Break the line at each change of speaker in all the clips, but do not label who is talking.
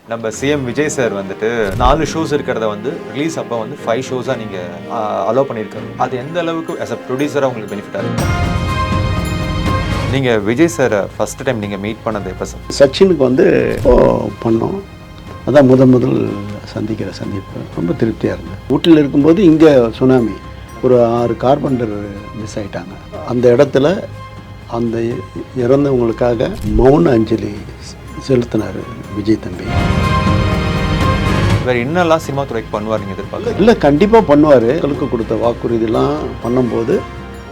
நம்ம CM Vijay sir வந்துட்டு 4 shows இருக்கிறத வந்து ரிலீஸ் அப்போ வந்து 5 ஷோஸாக நீங்கள் அலோவ் பண்ணியிருக்காரு. அது எந்த அளவுக்கு ஆஸ் அ ப்ரொடியூசராக உங்களுக்கு பெனிஃபிட்டாக இருக்கு? நீங்கள் விஜய் சாரை ஃபர்ஸ்ட் டைம் நீங்கள் மீட் பண்ணது எப்போ சார்?
சச்சினுக்கு வந்து பண்ணோம். அதான் முதல் சந்திக்கிற சந்திப்பு ரொம்ப திருப்தியாக இருந்தது. ஊட்டியில் இருக்கும்போது இங்கே சுனாமி ஒரு 6 கார்பெண்டர் மிஸ் ஆகிட்டாங்க. அந்த இடத்துல அந்த இறந்தவங்களுக்காக மௌன அஞ்சலி செலுத்தினார் விஜய் தம்பி.
வேறு என்னெல்லாம் சினிமா துறைக்கு பண்ணுவார் நீங்கள் எதிர்பார்க்க?
இல்லை, கண்டிப்பாக பண்ணுவார். மக்களுக்கு கொடுத்த வாக்குறுதிலாம் பண்ணும்போது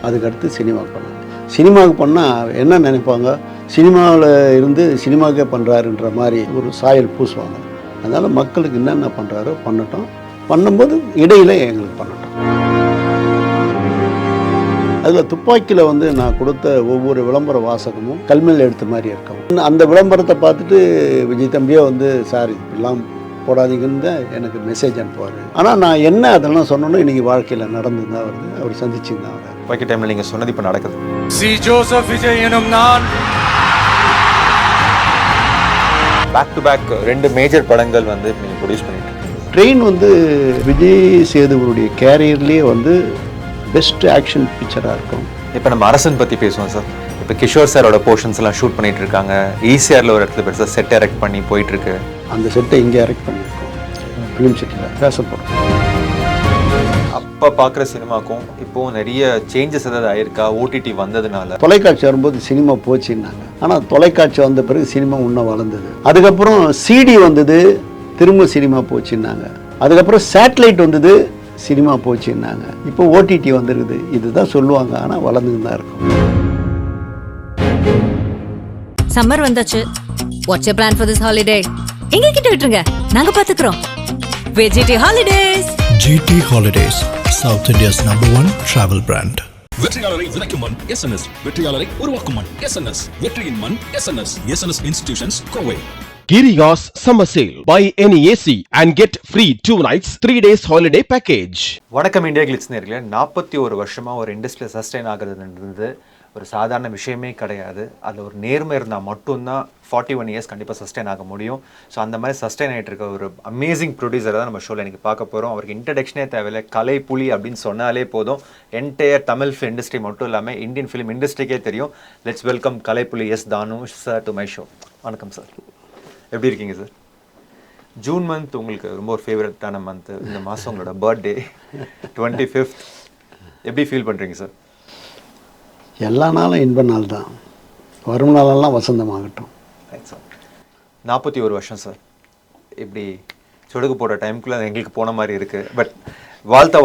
அதுக்கடுத்து சினிமாவுக்கு பண்ணாங்க. சினிமாவுக்கு பண்ணால் என்ன நினைப்பாங்க, சினிமாவில் இருந்து சினிமாவுக்கே பண்ணுறாருன்ற மாதிரி ஒரு சாயல் பூசுவாங்க. அதனால் மக்களுக்கு என்னென்ன பண்ணுறாரோ பண்ணட்டும், பண்ணும்போது இடையில எங்களுக்கு பண்ணட்டும். அதில் துப்பாக்கியில் வந்து நான் கொடுத்த ஒவ்வொரு விளம்பர வாசகமும் கல்மையில் எடுத்த மாதிரி இருக்கும். அந்த விளம்பரத்தை பார்த்துட்டு விஜய் தம்பியே வந்து சார் இப்படிலாம் போடாதீங்கன்னு தான் எனக்கு மெசேஜ் அனுப்புவார். ஆனால் நான் என்ன அதெல்லாம் சொன்னோன்னா இன்றைக்கி வாழ்க்கையில் நடந்து தான் வருது. அவர் சந்திச்சு தான் வராது.
துப்பாக்கி டைமில் நீங்கள் சொன்னது இப்போ நடக்குது.
சி ஜோசப் விஜய் எனும் நான்
பேக் டு பேக் 2 மேஜர் படங்கள் வந்து நீங்கள் ப்ரொடியூஸ் பண்ணிட்டு இருக்கீங்க.
ட்ரெயின் வந்து விஜய் சேதுவருடைய கேரியர்லேயே வந்து பெஸ்ட் ஆக்ஷன் பிக்சராக இருக்கும்.
இப்போ நம்ம அரசன் பற்றி பேசுவோம் சார். இப்போ கிஷோர் சாரோட போர்ஷன்ஸ் எல்லாம் ஷூட் பண்ணிட்டு இருக்காங்க. ஈசிஆரில் ஒரு இடத்துல பெருசாக செட் எரெக்ட் பண்ணி போயிட்டு இருக்கு.
அந்த செட்டை இங்கே எரெக்ட் பண்ணியிருக்கோம். ஃபிலிம் செட்டில் பேசப்படும்.
அப்போ பார்க்குற சினிமாக்கும் இப்போது நிறைய சேஞ்சஸ் ஏதாவது ஆயிருக்கா ஓடிடி வந்ததுனால?
தொலைக்காட்சி வரும்போது சினிமா போச்சுன்னாங்க. ஆனால் தொலைக்காட்சி வந்த பிறகு சினிமா இன்னும் வளர்ந்தது. அதுக்கப்புறம் சிடி வந்தது, திரும்ப சினிமா போச்சுன்னாங்க. அதுக்கப்புறம் சேட்டலைட் வந்தது, சினிமா போச்சுன்னாங்க. இப்போ ஓடிடி வந்துருக்குது. இதுதான் சொல்லுவாங்க. ஆனால் வளர்ந்துன்னு தான் இருக்கும்.
சம்மர் வந்தாச்சு. What's your plan for this holiday? எங்க கிட்ட விட்டுருங்க, நாங்க பாத்துக்கிறோம். VGT holidays.
GT Holidays, South India's #1 travel brand.
வெற்றியாளரை விதைக்கும் மண் SNS, வெற்றியாளரை உருவாக்கும் மண் SNS, வெற்றியின் மண் SNS Institutions, Kovai.
Girigas Summer Sale. Buy any AC and get free 2 nights, 3 days holiday package.
வணக்கம் இந்தியா கிளிட்ஸ் நேயர்களே. 41 வருஷமாக ஒரு இண்டஸ்ட்ரியில் சஸ்டெயின் ஆகுறதுன்றது ஒரு சாதாரண விஷயமே கிடையாது. அதில் ஒரு நேர்மை இருந்தால் மட்டும்தான் 41 இயர்ஸ் கண்டிப்பாக சஸ்டெயின் ஆக முடியும். ஸோ அந்த மாதிரி சஸ்டெயின் ஆகிட்டு இருக்க ஒரு அமேசிங் ப்ரொடியூசரை தான் நம்ம ஷோவில் இன்றைக்கி பார்க்க போகிறோம். அவருக்கு இன்ட்ரடக்ஷனே தேவையில்லை. கலை புலி அப்படின்னு சொன்னாலே போதும். என்டையர் தமிழ் ஃபிலிம் இண்டஸ்ட்ரி மட்டும் இல்லாமல் இந்தியன் ஃபிலிம் இண்டஸ்ட்ரிக்கே தெரியும். லெட்ஸ் வெல்கம் கலை புலி S Thanu sir to my show. வணக்கம் சார், எப்படி இருக்கீங்க சார்? ஜூன் மந்த் உங்களுக்கு ரொம்ப ஒரு ஃபேவரட்டான மந்த்து. இந்த மாதம் உங்களோட பர்த்டே 25th. எப்படி ஃபீல் பண்ணுறீங்க சார்?
எல்லா நாளும் இன்ப நாள் தான். வரும் நாளெல்லாம் வசந்தமாகட்டும்.
Right sir. 41 வருஷம் சார். இப்படி சொடுக்கு போடுற டைமுக்குள்ளே எங்களுக்கு போன மாதிரி இருக்குது. பட் வாழ்த்த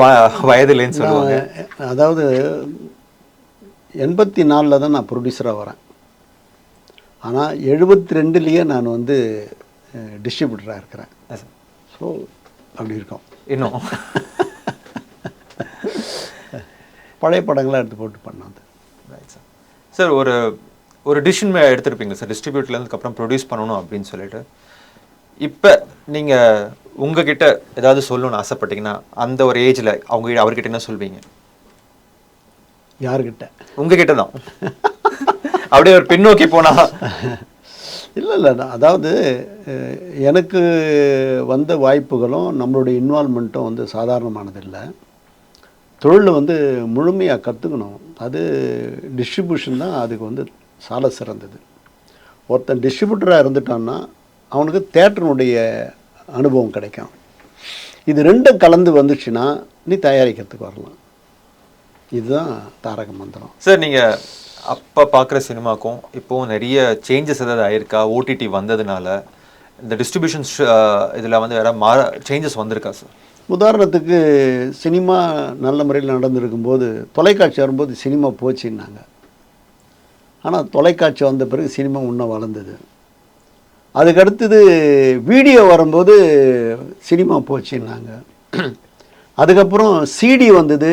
வயதில்லைன்னு சொல்லுவாங்க.
அதாவது 84 தான் நான் ப்ரொடியூசராக வரேன். ஆனால் 72லேயே நான் வந்து டிஸ்ட்ரிபியூட்டராக இருக்கிறேன். ஸோ அப்படி இருக்கோம்
இன்னும்.
பழைய படங்களாக எடுத்து போட்டு பண்ணாது.
Right sir. சார் ஒரு டிசிஷன் எடுத்துருப்பீங்க சார், டிஸ்ட்ரிபியூட்லேருந்துக்கப்புறம் ப்ரொடியூஸ் பண்ணணும் அப்படின்னு சொல்லிட்டு. இப்போ நீங்கள் உங்ககிட்ட ஏதாவது சொல்லணும்னு ஆசைப்பட்டீங்கன்னா அந்த ஒரு ஏஜில் அவர்கிட்ட என்ன சொல்வீங்க?
யார்கிட்ட?
உங்ககிட்ட தான். அப்படியே ஒரு பின்னோக்கி போனா?
இல்லை, அதாவது எனக்கு வந்த வாய்ப்புகளும் நம்மளுடைய இன்வால்மெண்ட்டும் வந்து சாதாரணமானதில்லை. தொழில் வந்து முழுமையாக கற்றுக்கணும். அது டிஸ்ட்ரிபியூஷன் தான் அதுக்கு வந்து சால சிறந்தது. ஒருத்தன் டிஸ்ட்ரிபியூட்டராக இருந்துட்டான்னா அவனுக்கு தேட்டருடைய அனுபவம் கிடைக்கும். இது ரெண்டும் கலந்து வந்துச்சுன்னா நீ தயாரிக்கிறதுக்கு வரலாம். இதுதான் தாரக மந்திரம்.
சார், நீங்கள் அப்போ பார்க்குற சினிமாக்கும் இப்போது நிறைய சேஞ்சஸ் ஏதாவது ஆயிருக்கா ஓடிடி வந்ததுனால? இந்த டிஸ்ட்ரிபியூஷன்ஸ் இதில் வந்து வேறு சேஞ்சஸ் வந்திருக்கா சார்?
உதாரணத்துக்கு சினிமா நல்ல முறையில் நடந்திருக்கும்போது தொலைக்காட்சி வரும்போது சினிமா போச்சுன்னாங்க. ஆனால் தொலைக்காட்சி வந்த பிறகு சினிமா இன்னும் வளர்ந்தது. அதுக்கடுத்தது வீடியோ வரும்போது சினிமா போச்சுன்னாங்க. அதுக்கப்புறம் சிடி வந்தது,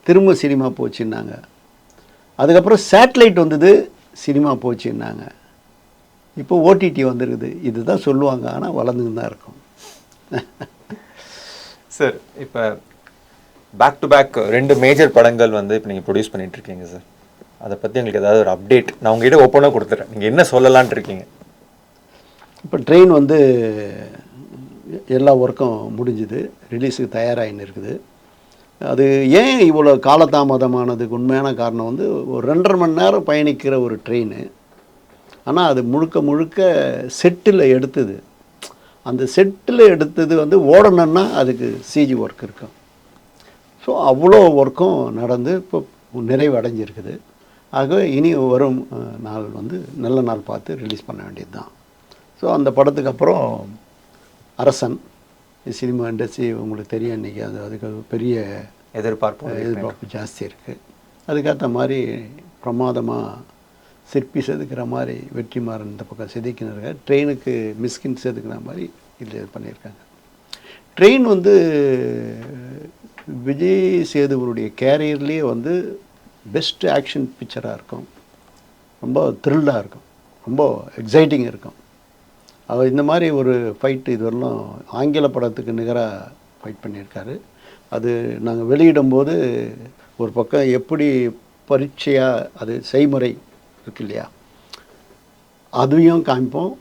திரும்ப சினிமா போச்சுன்னாங்க. அதுக்கப்புறம் சேட்டலைட் வந்தது, சினிமா போச்சுன்னாங்க. இப்போ ஓடிடி வந்துருக்குது. இதுதான் சொல்லுவாங்க. ஆனால் வளர்ந்துன்னு தான் இருக்கும்.
சார், இப்போ பேக் டு பேக் 2 மேஜர் படங்கள் வந்து இப்போ நீங்கள் ப்ரொடியூஸ் பண்ணிகிட்ருக்கீங்க சார். அதை பற்றி எங்களுக்கு ஏதாவது ஒரு அப்டேட் நான் உங்ககிட்ட ஓப்பனாக கொடுத்துட்றேன். நீங்கள் என்ன சொல்லலான் இருக்கீங்க?
இப்போ ட்ரெயின் வந்து எல்லா ஒர்க்கும் முடிஞ்சுது, ரிலீஸுக்கு தயாராகின்னு இருக்குது. அது ஏன் இவ்வளோ காலதாமதமானதுக்கு உண்மையான காரணம் வந்து ஒரு 2.5 மணி நேரம் பயணிக்கிற ஒரு ட்ரெயின், ஆனால் அது முழுக்க முழுக்க செட்டில் எடுத்தது. அந்த செட்டில் எடுத்தது வந்து ஓடணுன்னா அதுக்கு சிஜி ஒர்க் இருக்கும். ஸோ அவ்வளோ ஒர்க்கும் நடந்து இப்போ நிறைவு அடைஞ்சிருக்குது. ஆகவே இனி வரும் நாள் வந்து நல்ல நாள் பார்த்து ரிலீஸ் பண்ண வேண்டியது தான். ஸோ அந்த படத்துக்கு அப்புறம் அரசன், சினிமா இண்டஸ்ட்ரி உங்களுக்கு தெரியும் இன்றைக்கி அதுக்கு பெரிய எதிர்பார்ப்பு ஜாஸ்தி இருக்குது. அதுக்கேற்ற மாதிரி பிரமாதமாக சிற்பி செதுக்கிற மாதிரி வெற்றிமாறன் இந்த பக்கம் செதுக்கினாங்க, ட்ரெயினுக்கு மிஸ்கின் செதுக்கிற மாதிரி இதில் பண்ணியிருக்காங்க. ட்ரெயின் வந்து விஜய் சேதுவருடைய கேரியர்லேயே வந்து பெஸ்ட் ஆக்ஷன் பிக்சராக இருக்கும், ரொம்ப த்ரில்லாக இருக்கும், ரொம்ப எக்ஸைட்டிங் இருக்கும். அவர் இந்த மாதிரி ஒரு ஃபைட்டு இதுவரையிலும் ஆங்கில படத்துக்கு நிகராக ஃபைட் பண்ணியிருக்காரு. அது நாங்கள் வெளியிடும்போது ஒரு பக்கம் எப்படி பரீட்சையாக அது செய்முறை இருக்கு இல்லையா, அதையும் காமிப்போம்,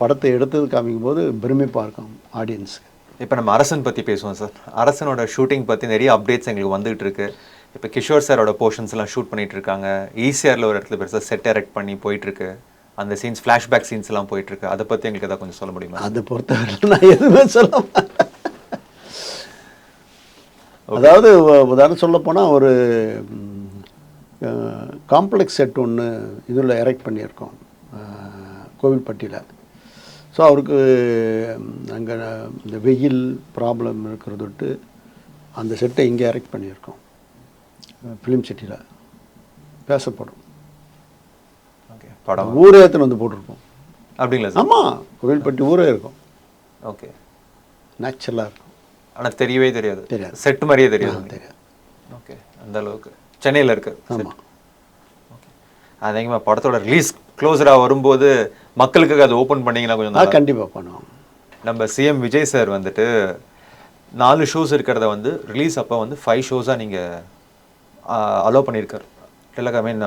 படத்தை எடுத்தது காமிக்கும் போது பெருமைப்பாக இருக்கும் ஆடியன்ஸுக்கு.
இப்போ நம்ம அரசன் பற்றி பேசுவோம் சார். அரசனோட ஷூட்டிங் பற்றி நிறைய அப்டேட்ஸ் எங்களுக்கு வந்துகிட்டு இருக்கு. இப்போ கிஷோர் சாரோட போர்ஷன்ஸ் எல்லாம் ஷூட் பண்ணிட்டு இருக்காங்க. ஈசிஆரில் ஒரு இடத்துல பெருசாக செட் எரெக்ட் பண்ணி போயிட்டுருக்கு. அந்த சீன்ஸ் ஃப்ளாஷ்பேக் சீன்ஸ் எல்லாம் போயிட்டுருக்கு. அதை பற்றி எங்களுக்கு எதாவது கொஞ்சம் சொல்ல முடியுமா?
அதை பொறுத்தவரை நான் எதுவுமே சொல்ல மாட்டேன். அதாவது உதாரணம் சொல்லப்போனால் ஒரு காம்ப்ளெக்ஸ் செட் ஒன்று இதில் எரெக்ட் பண்ணியிருக்கோம் கோவில்பட்டியில். ஸோ அவருக்கு அங்கே இந்த வெயில் ப்ராப்ளம் இருக்கிறது விட்டு அந்த செட்டை இங்கே எரெக்ட் பண்ணியிருக்கோம் ஃபிலிம் சிட்டியில். பேசப்படும்
படம்
ஊரே எத்தனை வந்து போட்டிருப்போம்
அப்படிங்களா சார்?
ஆமாம், கோவில்பட்டி ஊரே இருக்கும்.
ஓகே,
நேச்சுரலாக இருக்கும்.
ஆனால் தெரியவே தெரியாது,
தெரியாது,
செட்டு மாதிரியே தெரியாது.
தெரியாது.
ஓகே, அந்த அளவுக்கு சென்னையில் இருக்கு.
ஆமாம்.
ஓகே, அதேமா படத்தோட ரிலீஸ் க்ளோஸராக வரும்போது மக்களுக்கு அது ஓப்பன் பண்ணிங்கன்னா கொஞ்சம்
கண்டிப்பாக பண்ணுவோம்.
நம்ம சிஎம் விஜய் சார் வந்துட்டு 4 ஷோஸ் இருக்கிறத வந்து ரிலீஸ் அப்போ வந்து 5 ஷோஸாக நீங்கள் அலோவ் பண்ணியிருக்காரு. இல்லை ஐ மீன்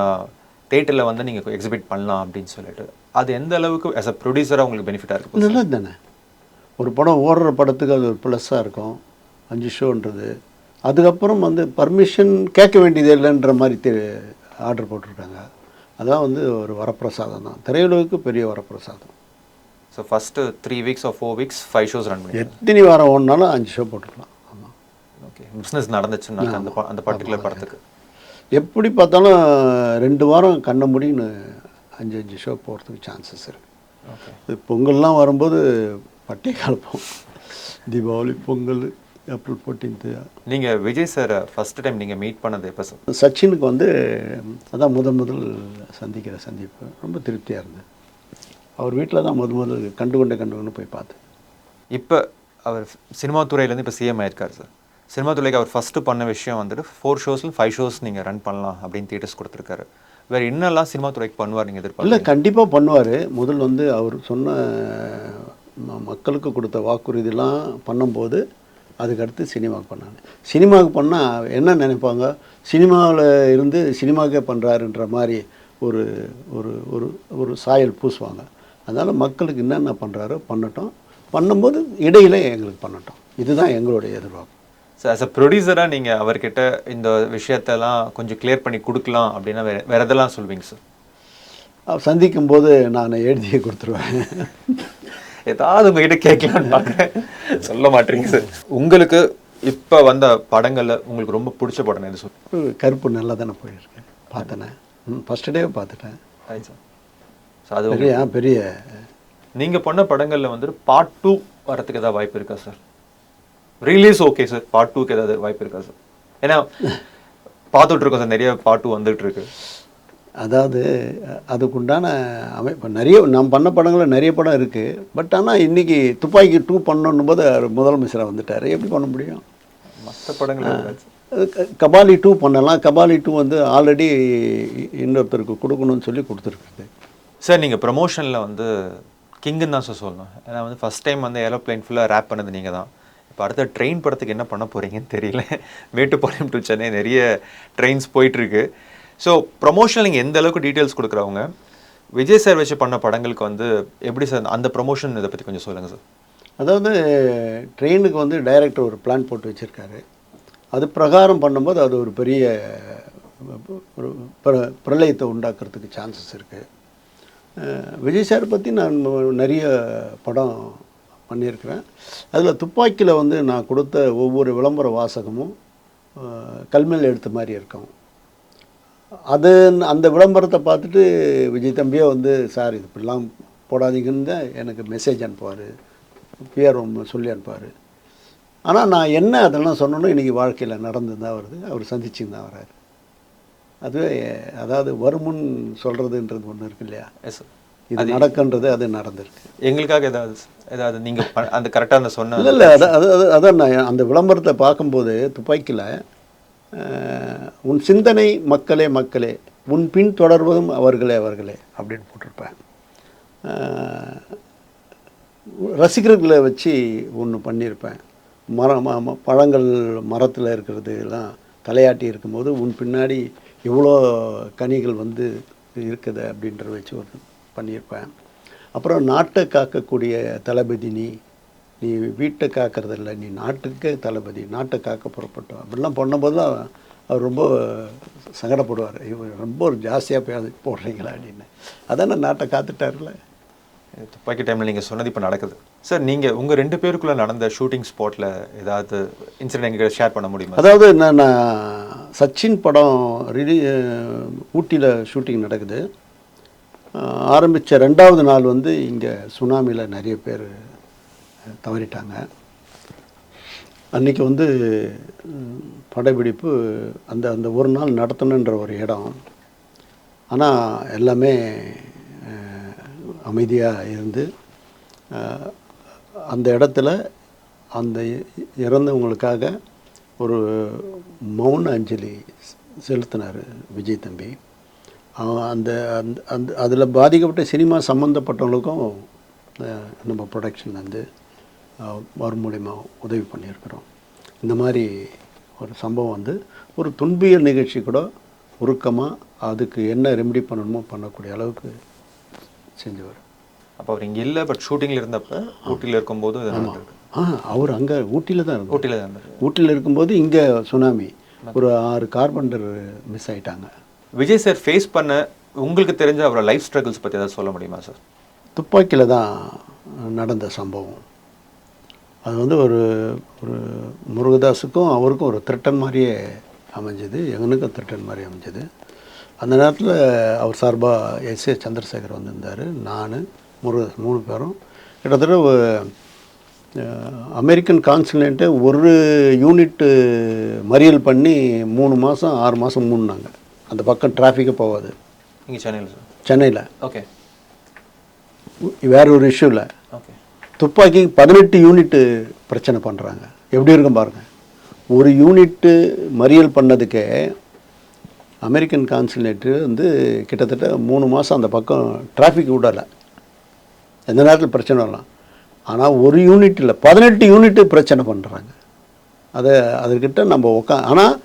தேட்டரில் வந்து நீங்கள் எக்ஸிபிட் பண்ணலாம் அப்படின்னு சொல்லிட்டு, அது எந்த அளவுக்கு ஆஸ் அ ப்ரொடியூசராக உங்களுக்கு பெனிஃபிட்டாக இருக்கும்?
நல்லது தானே. ஒரு படம் ஓடுற படத்துக்கு அது ஒரு ப்ளஸ்ஸாக இருக்கும் 5 ஷோன்றது. அதுக்கப்புறம் வந்து பர்மிஷன் கேட்க வேண்டியது இல்லைன்ற மாதிரி ஆர்டர் போட்டிருக்காங்க. அதான் வந்து ஒரு வரப்பிரசாதம் தான், திரையுலகுக்கு பெரிய வரப்பிரசாதம்.
So first 3 weeks R 4 weeks 5 shows run பண்ணி
எத்தனை வாரம் ஓடினாலும் 5 ஷோ போட்டுக்கலாம். ஆமாம்.
ஓகே, பிஸ்னஸ் நடந்துச்சுன்னாக்க அந்த பர்டிகுலர் படத்துக்கு
எப்படி பார்த்தாலும் 2 வாரம் கண்ண முடின்னு 5 ஷோ போகிறதுக்கு சான்சஸ் இருக்குது.
ஓகே,
பொங்கல்லாம் வரும்போது பட்டே கலப்போம். தீபாவளி, பொங்கல், ஏப்ரல் 14.
நீங்கள் விஜய் சாரை ஃபஸ்ட்டு டைம் நீங்கள் மீட் பண்ணது எப்போ சார்?
சச்சினுக்கு வந்து அதான் முதல் சந்திக்கிற சந்திப்பு ரொம்ப திருப்தியாக இருந்தது. அவர் வீட்டில் தான் முதல் கண்டு போய் பார்த்தேன்.
இப்போ அவர் சினிமா துறையிலேருந்து இப்போ சிஎம் ஆயிருக்கார் சார். சினிமா துறைக்கு அவர் ஃபஸ்ட்டு பண்ண விஷயம் வந்துட்டு 4 ஷோஸில் 5 ஷோஸ் நீங்கள் ரன் பண்ணலாம் அப்படின்னு தியேட்டர்ஸ் கொடுத்துருக்காரு. வேறு என்னெல்லாம் சினிமா துறைக்கு பண்ணுவார் நீங்கள் எதிர்பார்க்க?
இல்லை, கண்டிப்பாக பண்ணுவார். முதல் வந்து அவர் சொன்ன மக்களுக்கு கொடுத்த வாக்குறுதியெல்லாம் பண்ணும்போது அதுக்கடுத்து சினிமாவுக்கு பண்ணாங்க. சினிமாவுக்கு பண்ணால் என்ன நினைப்பாங்க, சினிமாவில் இருந்து சினிமாவுக்கே பண்ணுறாருன்ற மாதிரி ஒரு ஒரு ஒரு ஒரு சாயல் பூசுவாங்க. அதனால் மக்களுக்கு என்னென்ன பண்ணுறாரோ பண்ணட்டும், பண்ணும்போது இடையில எங்களுக்கு பண்ணட்டும், இதுதான் எங்களுடைய எதிர்பார்ப்பு.
சார் ஆஸ் அ ப்ரொடியூசராக நீங்கள் அவர்கிட்ட இந்த விஷயத்தெல்லாம் கொஞ்சம் கிளியர் பண்ணி கொடுக்கலாம் அப்படின்னா வேறு எதெல்லாம் சொல்வீங்க சார்?
சந்திக்கும் போது நான் எழுதியே கொடுத்துருவேன்.
ஏதாவது உங்ககிட்ட கேட்கலான்னு பார்க்குறேன், சொல்ல மாட்டேறீங்க சார். உங்களுக்கு இப்போ வந்த படங்களில் உங்களுக்கு ரொம்ப பிடிச்ச படம் எது சார்?
கருப்பு நல்லா தானே போயிருக்கேன், பார்த்தேனே, ஃபஸ்ட்டு டே பார்த்துட்டேன்.
சார் அது
பெரிய
நீங்கள் பண்ண படங்களில் வந்துட்டு பார்ட் 2 வரத்துக்கு ஏதாவது வாய்ப்பு இருக்கா sir? Release okay sir, part 2க்கு ஏதாவது வாய்ப்பு இருக்கா சார்? ஏன்னா பார்த்துட்ருக்கோம் சார், நிறைய பார்ட் 2 வந்துட்டுருக்கு.
அதாவது அதுக்குண்டான அமைப்பு நிறைய நான் பண்ண படங்களில் நிறைய படம் இருக்குது. பட் ஆனால் இன்றைக்கி துப்பாக்கி 2 பண்ணணும் போது முதலமைச்சராக வந்துட்டார், எப்படி பண்ண முடியும்?
மற்ற படங்கள்
கபாலி 2 பண்ணலாம். கபாலி 2 வந்து ஆல்ரெடி இன்னொருத்தருக்கு கொடுக்கணும்னு சொல்லி கொடுத்துருக்குது.
சார் நீங்கள் ப்ரமோஷனில் வந்து கிங்குன்னு தான் சார் சொல்லணும். ஏன்னா வந்து ஃபஸ்ட் டைம் வந்து ஏரோப்ளைன் ஃபுல்லாக ரேப் பண்ணது நீங்கள் தான். இப்போ அடுத்த ட்ரெயின் படத்துக்கு என்ன பண்ண போகிறீங்கன்னு தெரியல. மேட்டுப்பாளையம் டு சென்னை நிறைய ட்ரெயின்ஸ் போயிட்டுருக்கு. ஸோ ப்ரமோஷனில் நீங்கள் எந்த அளவுக்கு டீட்டெயில்ஸ் கொடுக்குறவங்க, விஜய் சார் வச்சு பண்ண படங்களுக்கு வந்து எப்படி சார் அந்த ப்ரொமோஷன் இதை பற்றி கொஞ்சம் சொல்லுங்கள் சார்.
அதாவது ட்ரெயினுக்கு வந்து டைரக்டர் ஒரு பிளான் போட்டு வச்சுருக்காரு. அது பிரகாரம் பண்ணும்போது அது ஒரு பெரிய ஒரு பிரளயத்தை உண்டாக்குறதுக்கு சான்சஸ் இருக்குது. விஜய் சார் பற்றி நான் நிறைய படம் பண்ணியிருக்கிறேன். அதில் துப்பாக்கியில் வந்து நான் கொடுத்த ஒவ்வொரு விளம்பர வாசகமும் கல்மேல் எடுத்த மாதிரி இருக்கும். அது அந்த விளம்பரத்தை பார்த்துட்டு விஜய் தம்பியே வந்து சார் இது இப்படிலாம் போடாதீங்கன்னு தான் எனக்கு மெசேஜ் அனுப்புவார், பிஆர் சொல்லி அனுப்புவார். ஆனால் நான் என்ன அதெல்லாம் சொன்னோன்னு இன்றைக்கி வாழ்க்கையில் நடந்து தான் வருது, அவர் சந்திச்சுன்னு தான் வர்றாரு. அதுவே அதாவது வருமுன் சொல்கிறதுன்றது ஒன்று இருக்கு இல்லையா, இது நடக்குன்றது அது நடந்திருக்கு.
எங்களுக்காக ஏதாவது நீங்கள் அந்த கரெக்டாக அந்த சொன்ன
இல்லை இல்லை அதான் நான் அந்த விளம்பரத்தை பார்க்கும்போது துப்பாக்கியில் உன் சிந்தனை மக்களே மக்களே, உன் பின் தொடர்வதும் அவர்களே அவர்களே அப்படின்னு போட்டிருப்பேன். ரசிகர்களை வச்சு ஒன்று பண்ணியிருப்பேன். பழங்கள் மரத்தில் இருக்கிறது எல்லாம் தலையாட்டி இருக்கும்போது உன் பின்னாடி எவ்வளோ கனிகள் வந்து இருக்குது அப்படின்றத வச்சு ஒரு பண்ணியிருப்பேன். அப்புறம் நாட்டை காக்கக்கூடிய தளபதி நீ வீட்டை காக்கிறதில்ல, நீ நாட்டுக்கே தளபதி, நாட்டை காக்க புறப்பட்டோம் அப்படிலாம் பண்ணும்போது தான் அவர் ரொம்ப சங்கடப்படுவார். இவர் ரொம்ப ஒரு ஜாஸ்தியாக போடுறீங்களா அப்படின்னு. அதான் நான் நாட்டை காத்துட்டார்ல.
துப்பாக்கி டைமில் நீங்கள் சொன்னது இப்போ நடக்குது சார். நீங்கள் உங்கள் 2 பேருக்குள்ளே நடந்த ஷூட்டிங் ஸ்பாட்டில் ஏதாவது இன்சிடென்ட் எங்கள் ஷேர் பண்ண முடியுமா?
அதாவது நான் சச்சின் படம் ஊட்டியில் ஷூட்டிங் நடக்குது. ஆரம்பித்த 2வது நாள் வந்து இங்கே சுனாமியில் நிறைய பேர் தவறிட்டாங்க. அன்றைக்கி வந்து படப்பிடிப்பு அந்த ஒரு நாள் நடத்தணுன்ற ஒரு இடம். ஆனால் எல்லாமே அமைதியாக இருந்து அந்த இடத்துல அந்த இறந்தவங்களுக்காக ஒரு மௌன அஞ்சலி செலுத்தினார் விஜய் தம்பி. அந்த அந்த அந்த அதில் பாதிக்கப்பட்ட சினிமா சம்மந்தப்பட்டவங்களுக்கும் நம்ம ப்ரொடக்ஷன் வந்து அவர் மூலிமா உதவி பண்ணியிருக்கிறோம். இந்த மாதிரி ஒரு சம்பவம் வந்து ஒரு துன்பியல் நிகழ்ச்சி கூட உருக்கமாக அதுக்கு என்ன ரெமெடி பண்ணணுமோ பண்ணக்கூடிய அளவுக்கு செஞ்சவர்.
அப்போ அவர் இங்கே இல்லை, பட் ஷூட்டிங்கில் இருந்தப்போ ஊட்டியில் இருக்கும்போது
அவர் அங்கே ஊட்டியில் தான் இருந்தார்.
ஊட்டியில் தான் இருந்தார்.
ஊட்டியில் இருக்கும்போது இங்கே சுனாமி ஒரு 6 கார்பெண்டர் மிஸ் ஆகிட்டாங்க.
விஜய் சார் ஃபேஸ் பண்ண உங்களுக்கு தெரிஞ்ச அவரோட லைஃப் ஸ்ட்ரகிள்ஸ் பற்றி ஏதாவது சொல்ல முடியுமா சார்?
துப்பாக்கியில் தான் நடந்த சம்பவம். அது வந்து ஒரு முருகதாஸுக்கும் அவருக்கும் ஒரு த்ரெட்டன் மாதிரியே அமைஞ்சது, எங்கனுக்கும் த்ரெட்டன் மாதிரி அமைஞ்சது. அந்த நேரத்தில் அவர் சார்பாக எஸ்.ஏ. சந்திரசேகர் வந்திருந்தார், நான் முருகதாஸ் 3 பேரும். கிட்டத்தட்ட அமெரிக்கன் கான்சுலேட்டை ஒரு யூனிட்டு மறியல் பண்ணி 3 மாதம் 6 மாதம் மூணுனாங்க. அந்த பக்கம் டிராஃபிக்கே போகாது.
இங்கே சென்னையில் சார்?
சென்னையில்.
ஓகே.
வேற ஒரு இஷ்யூ இல்லை.
ஓகே.
துப்பாக்கி 18 யூனிட்டு பிரச்சனை பண்ணுறாங்க. எப்படி இருக்கும் பாருங்கள். ஒரு யூனிட்டு மறியல் பண்ணதுக்கே அமெரிக்கன் கான்சுலேட்டு வந்து கிட்டத்தட்ட 3 மாதம் அந்த பக்கம் டிராஃபிக் விடலை. எந்த நேரத்தில் பிரச்சனை வரலாம். ஆனால் ஒரு யூனிட் இல்லை, 18 யூனிட்டு பிரச்சனை பண்ணுறாங்க. அதுக்கிட்ட நம்ம ஆனால்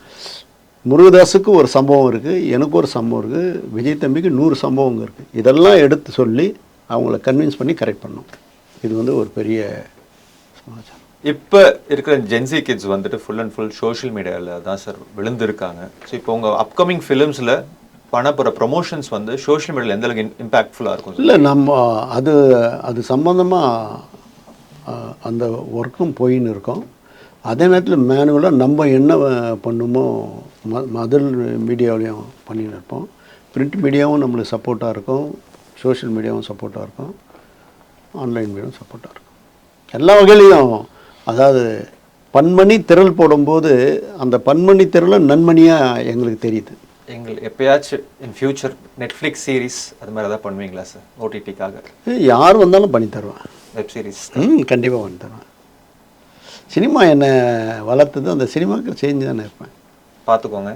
முருகதாஸுக்கு ஒரு சம்பவம் இருக்குது, எனக்கு ஒரு சம்பவம் இருக்குது, விஜய் தம்பிக்கு 100 சம்பவங்க இருக்குது. இதெல்லாம் எடுத்து சொல்லி அவங்கள கன்வின்ஸ் பண்ணி கரெக்ட் பண்ணோம். இது வந்து ஒரு பெரிய சமாச்சாரம்.
இப்போ இருக்கிற ஜென்சி கிட்ஸ் வந்துட்டு ஃபுல் அண்ட் ஃபுல் சோஷியல் மீடியாவில் தான் சார் விழுந்திருக்காங்க. ஸோ இப்போ உங்கள் அப்கமிங் ஃபிலிம்ஸில் பண்ண போகிற ப்ரொமோஷன்ஸ் வந்து சோஷியல் மீடியாவில் எந்த அளவுக்கு இம்பேக்ட்ஃபுல்லாக இருக்கும்?
இல்லை, நம்ம அது சம்மந்தமாக அந்த ஒர்க்கும் போயின்னு இருக்கோம். அதே நேரத்தில் மேனுவலாக நம்ம என்ன பண்ணுமோ மதர் மீடியாவிலையும் பண்ணின்னு இருப்போம். பிரிண்ட் மீடியாவும் நம்மளுக்கு சப்போர்ட்டாக இருக்கும், சோஷியல் மீடியாவும் சப்போர்ட்டாக இருக்கும், ஆன்லைன் மீடியாவும் சப்போர்ட்டாக இருக்கும். எல்லா வகையிலையும் அதாவது பன்மணி திரள் போடும்போது அந்த பன்மணி திரள நன்மணியாக எங்களுக்கு தெரியுது.
எப்பயாச்சும் இன் ஃபியூச்சர் நெட்ஃப்ளிக்ஸ் சீரிஸ் அது மாதிரி எதாவது பண்ணுவீங்களா சார் ஓடிடிக்காக?
யார் வந்தாலும் பண்ணி தருவேன்.
வெப் சீரிஸ்
கண்டிப்பாக பண்ணி தருவேன். சினிமா என்னை வளர்த்தது, அந்த சினிமாவுக்கு சேஞ்சு தானே இருப்பேன்.
பார்த்துக்கோங்க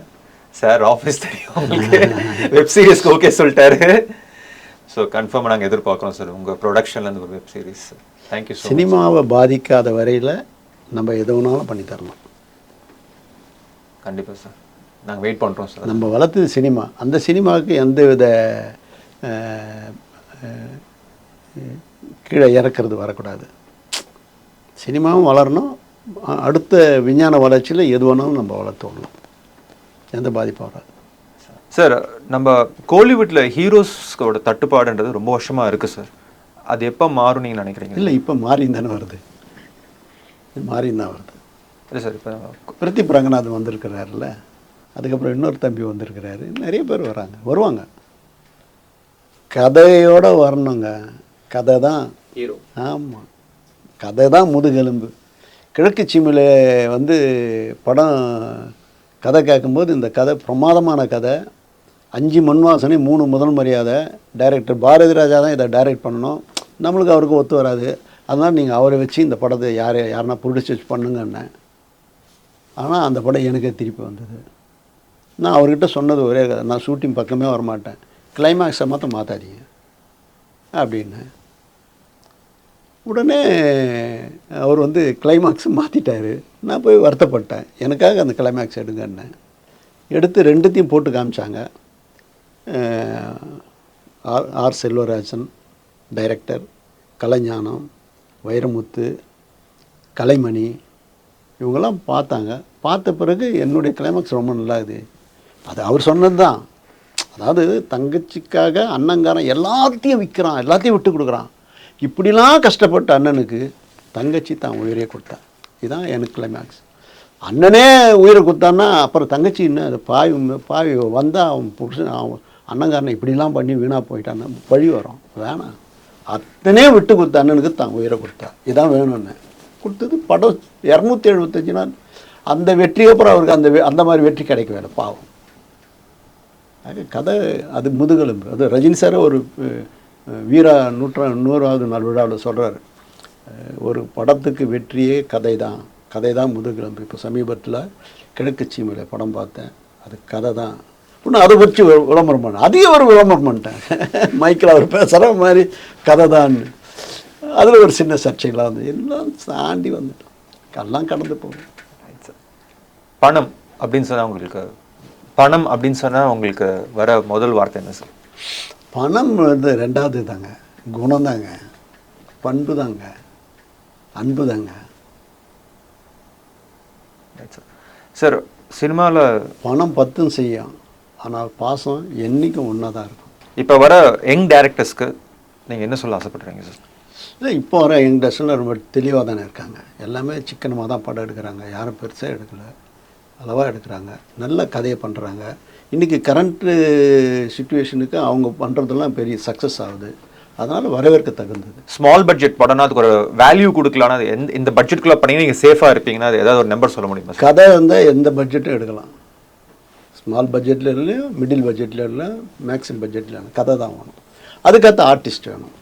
சார், ஆஃபீஸ் தெரியும் உங்களுக்கு, வெப் சீரிஸ்க்கு ஓகே சொல்லிட்டாரு. ஸோ கன்ஃபார்மாக நாங்கள் எதிர்பார்க்குறோம் சார் உங்கள் ப்ரொடக்ஷன்லேருந்து ஒரு web series. Thank you so much.
சினிமாவை பாதிக்காத வரையில் நம்ம எது வேணாலும் பண்ணி தரலாம்.
கண்டிப்பாக சார், நாங்கள் வெயிட் பண்ணுறோம் சார்.
நம்ம வளர்த்தது சினிமா, அந்த சினிமாவுக்கு எந்த வித கீழே இறக்கிறது வரக்கூடாது. சினிமாவும் வளரணும், அடுத்த விஞ்ஞான வளர்ச்சியில் எது வேணாலும் நம்ம வளர்த்துடணும், எந்த பாதிப்பும் வராது.
சார், நம்ம கோலிவுட்டில் ஹீரோஸ்கோட தட்டுப்பாடுன்றது ரொம்ப வருஷமாக இருக்குது சார். அது எப்போ மாறும் நீங்கள் நினைக்கிறீங்க?
இல்லை, இப்போ மாறின்னு தானே வருது, மாறின்னு தான் வருது.
இல்லை சார், இப்போ
பிரதீப் ரங்கநாதன் வந்திருக்கிறாருல்ல, அதுக்கப்புறம் இன்னொரு தம்பி வந்திருக்கிறாரு, நிறைய பேர் வருவாங்க. கதையோடு வரணுங்க, கதை தான்
ஹீரோ.
ஆமாம், கதை தான் முதுகெலும்பு. கிழக்கு சீமையில் படம் கதை கேட்கும்போது இந்த கதை பிரமாதமான கதை, 5 மண் வாசனை 3 முதல் மரியாதை. டைரக்டர் பாரதி ராஜா தான் இதை டைரக்ட் பண்ணணும், நம்மளுக்கு அவருக்கு ஒத்து வராது, அதனால் நீங்கள் அவரை வச்சு இந்த படத்தை யாருன்னா ப்ரொடியூஸ் பண்ணுங்கன்னு. ஆனால் அந்த படம் எனக்கே திருப்பி வந்தது. நான் அவர்கிட்ட சொன்னது ஒரே கதை, நான் ஷூட்டிங் பக்கமே வரமாட்டேன், கிளைமேக்ஸை மாற்றாதீங்க அப்படின்னு. உடனே அவர் கிளைமாக்ஸை மாற்றிட்டார். நான் போய் வருத்தப்பட்டேன், எனக்காக அந்த கிளைமேக்ஸ் எடுங்கன்னு. எடுத்து 2த்தையும் போட்டு காமிச்சாங்க. ஆர் செல்வராஜன் டைரக்டர், கலைஞானம், வைரமுத்து, கலைமணி இவங்கெல்லாம் பார்த்தாங்க. பார்த்த பிறகு என்னுடைய கிளைமேக்ஸ் ரொம்ப நல்லா இருக்குது. அது அவர் சொன்னது தான். அதாவது தங்கச்சிக்காக அண்ணங்காரன் எல்லாத்தையும் விற்கிறான், எல்லாத்தையும் விட்டு கொடுக்குறான். இப்படிலாம் கஷ்டப்பட்ட அண்ணனுக்கு தங்கச்சி தான் உயிரே கொடுத்தான். இதுதான் எனக்கு கிளைமேக்ஸ். அண்ணனே உயிரை கொடுத்தான்னா அப்புறம் தங்கச்சி இன்னும் அது பாவி வந்தால் அவன் புருஷன் அவன் அண்ணங்காரனை இப்படிலாம் பண்ணி வீணாக போயிட்டான்னு பழி வரும். வேணாம், அத்தனே விட்டு கொடுத்த அண்ணனுக்கு தான் உயிரை கொடுத்தா. இதான் வேணும்னு கொடுத்தது. படம் 275 நாள். அந்த வெற்றிக்கு அப்புறம் அவருக்கு அந்த மாதிரி வெற்றி கிடைக்க வேலை பாவம். கதை அது முதுகெலும்பு. அது ரஜினி சார் ஒரு வீரா 100வது நாள் விழாவில் சொல்கிறார், ஒரு படத்துக்கு வெற்றியே கதை தான் முதுகெலும்பு. இப்போ சமீபத்தில் கிழக்கு சீமையில் படம் பார்த்தேன், அது கதை தான். இன்னும் அதை வச்சு விளம்பரம் பண்ணேன், அதையும் ஒரு விளம்பரம் பண்ணிட்டேன். மைக்கில் அவர் பேசுகிற மாதிரி கதை தான். அதில் ஒரு சின்ன சர்ச்சைகளாக எல்லாம் தாண்டி வந்துட்டோம், எல்லாம் கடந்து போகும்.
பணம் அப்படின்னு சொன்னால் உங்களுக்கு வர முதல் வார்த்தை என்ன சார்?
பணம் 2வது தாங்க, குணம் தாங்க, பண்பு தாங்க, அன்பு தாங்க.
சார், சினிமாவில்
பணம் 10 செய்யும், ஆனால் பாசம் என்றைக்கும் ஒன்றா தான் இருக்கும்.
இப்போ வர யங் டைரக்டர்ஸ்க்கு நீங்கள் என்ன சொல்ல ஆசைப்படுறீங்க சார்?
இல்லை, இப்போ வர யங் டைரக்டர்ஸ் ரொம்ப தெளிவாக தானே இருக்காங்க. எல்லாமே சிக்கனமாக தான் படம் எடுக்கிறாங்க, யாரும் பெருசாக எடுக்கலை, அளவாக எடுக்கிறாங்க, நல்ல கதையை பண்ணுறாங்க. இன்றைக்கி கரண்ட்டு சுச்சுவேஷனுக்கு அவங்க பண்ணுறதெல்லாம் பெரிய சக்ஸஸ் ஆகுது. அதனால் வரவேற்க தகுந்தது.
ஸ்மால் பட்ஜெட் படம்னா அதுக்கு ஒரு வேல்யூ கொடுக்கலான்னா அது இந்த பட்ஜெட்டுக்குள்ளே பண்ணி நீங்கள் சேஃபாக இருப்பீங்கன்னா அது ஏதாவது ஒரு நம்பர் சொல்ல முடியுமா?
கதை எந்த பட்ஜெட்டும் எடுக்கலாம். ஸ்மால் பட்ஜெட்டில் இல்லை, மிடில் பட்ஜெட்டில் இல்லை, மேக்ஸிமம் பட்ஜெட்டில் இல்லை, கதை தான் வேணும். அதுக்கடுத்து ஆர்டிஸ்ட் வேணும்.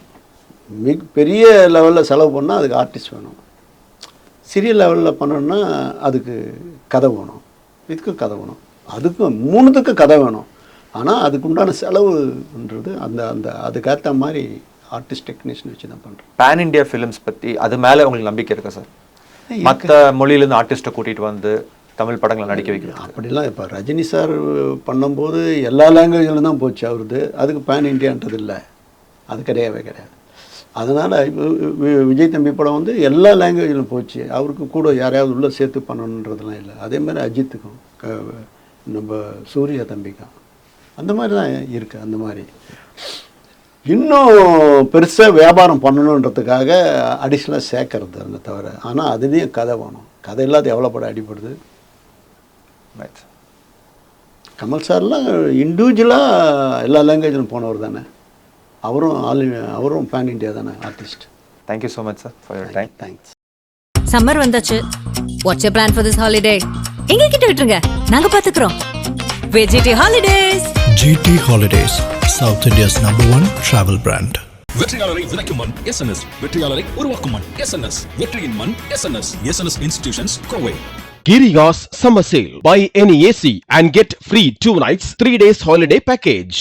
பெரிய லெவலில் செலவு பண்ணால் அதுக்கு ஆர்டிஸ்ட் வேணும். சிறிய லெவலில் பண்ணணுன்னா அதுக்கு கதை வேணும், இதுக்கு கதை வேணும், அதுக்கும் 3த்துக்கு கதை வேணும். ஆனால் அதுக்கு உண்டான செலவுன்றது அதுக்கேற்ற மாதிரி ஆர்டிஸ்ட் டெக்னீஷியன் வச்சு தான் பண்ணுறோம்.
பேன் இண்டியா ஃபிலிம்ஸ் பற்றி அது மேலே உங்களுக்கு நம்பிக்கை இருக்கா சார்? மற்ற மொழியிலேருந்து ஆர்டிஸ்ட்டை கூட்டிகிட்டு வந்து தமிழ் படங்களை நடிக்க வைக்கிறது
அப்படிலாம். இப்போ ரஜினி சார் பண்ணும்போது எல்லா லாங்குவேஜிலும் தான் போச்சு அவருது, அதுக்கு பேன் இண்டியான்றது இல்லை, அது கிடையவே கிடையாது. அதனால் விஜய் தம்பி படம் எல்லா லாங்குவேஜிலும் போச்சு, அவருக்கு கூட யாரையாவது உள்ளே சேர்த்து பண்ணணுன்றதுலாம் இல்லை. அதேமாதிரி அஜித்துக்கும் நம்ம சூர்யா தம்பிக்கும் அந்த மாதிரி தான் இருக்குது. அந்த மாதிரி இன்னும் பெருசாக வியாபாரம் பண்ணணுன்றதுக்காக அடிஷ்னலாக சேர்க்கறது அந்த தவிர. ஆனால் அதுலேயும் கதை வேணும், கதை இல்லாத எவ்வளோ படம் அடிப்படுது. கமல் சார்லாம் இண்டிவிஜுவலாக எல்லா லாங்குவேஜிலும் போனவர் தானே, அவரும் பேன் இண்டியா தானே artist.
Thank you so much sir for your time.
Thanks.
Summer வந்தாச்சு. What's your plan for this holiday? எங்க கிட்ட விட்டுருங்க, நாங்க பாத்துக்கிறோம். VGT Holidays.
GT Holidays, South India's #1 travel brand.
வெற்றியாளரை விதைக்கும் மண் SNS, வெற்றியாளரை உருவாக்கும் மண் SNS, வெற்றியின் மண் SNS Institutions, Kowe.
Girigas Summer Sale. Buy any AC and get free 2 nights, 3 days holiday package.